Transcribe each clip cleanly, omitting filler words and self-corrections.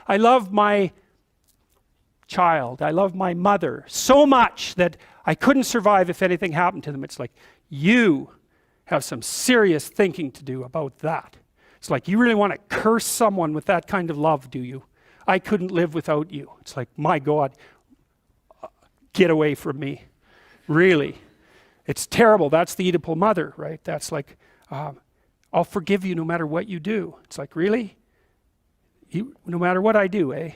I love my child, I love my mother so much that I couldn't survive if anything happened to them. It's like, you have some serious thinking to do about that. It's like, you really want to curse someone with that kind of love, do you? I couldn't live without you. It's like, my God, get away from me. Really. It's terrible. That's the Oedipal mother, right? That's like, I'll forgive you no matter what you do. It's like, really? No matter what I do, eh?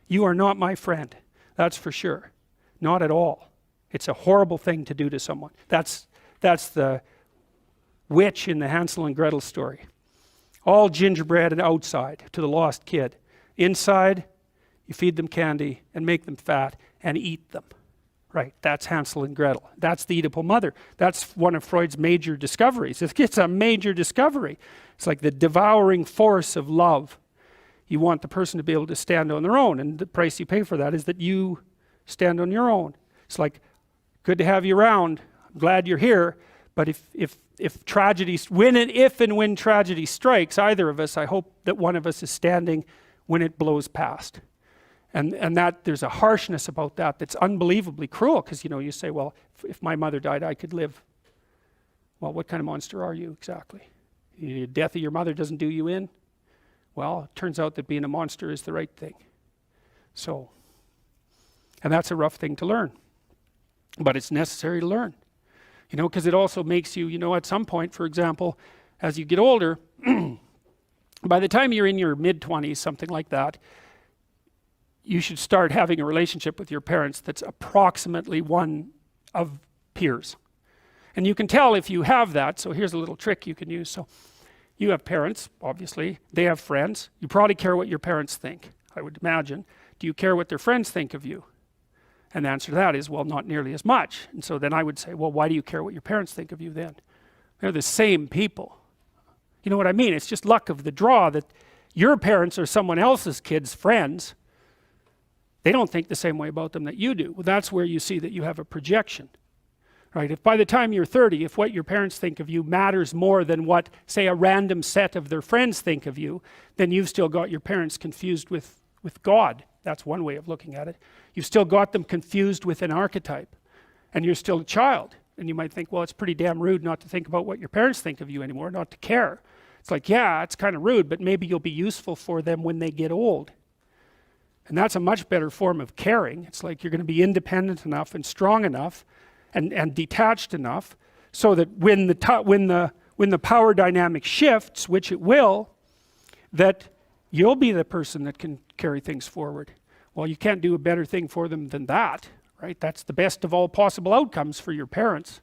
You are not my friend. That's for sure. Not at all. It's a horrible thing to do to someone. That's the witch in the Hansel and Gretel story. All gingerbread and outside to the lost kid. Inside, you feed them candy and make them fat and eat them. Right, that's Hansel and Gretel. That's the Oedipal mother. That's one of Freud's major discoveries. It's a major discovery. It's like the devouring force of love. You want the person to be able to stand on their own, and the price you pay for that is that you stand on your own. It's like, good to have you around. I'm glad you're here, but if tragedy, if and when tragedy strikes either of us, I hope that one of us is standing when it blows past. And that there's a harshness about that that's unbelievably cruel, because you say, well, if my mother died, I could live. Well, what kind of monster are you exactly? The death of your mother doesn't do you in? Well, it turns out that being a monster is the right thing. So, and that's a rough thing to learn, but it's necessary to learn, because it also makes you, at some point, for example, as you get older, by the time you're in your mid-20s, something like that, you should start having a relationship with your parents that's approximately one of peers. And you can tell if you have that, so here's a little trick you can use. So you have parents, obviously, they have friends. You probably care what your parents think, I would imagine. Do you care what their friends think of you? And the answer to that is, well, not nearly as much. And so then I would say, well, why do you care what your parents think of you then? They're the same people. You know what I mean? It's just luck of the draw that your parents are someone else's kids' friends. They don't think the same way about them that you do. Well, that's where you see that you have a projection, right? If by the time you're 30, if what your parents think of you matters more than what, say, a random set of their friends think of you, then you've still got your parents confused with God. That's one way of looking at it. You've still got them confused with an archetype, and you're still a child. And you might think, well, it's pretty damn rude not to think about what your parents think of you anymore, not to care. It's like, yeah, it's kind of rude, but maybe you'll be useful for them when they get old. And that's a much better form of caring. It's like you're going to be independent enough and strong enough and detached enough so that when the power dynamic shifts, which it will, that you'll be the person that can carry things forward. Well, you can't do a better thing for them than that, right? That's the best of all possible outcomes for your parents.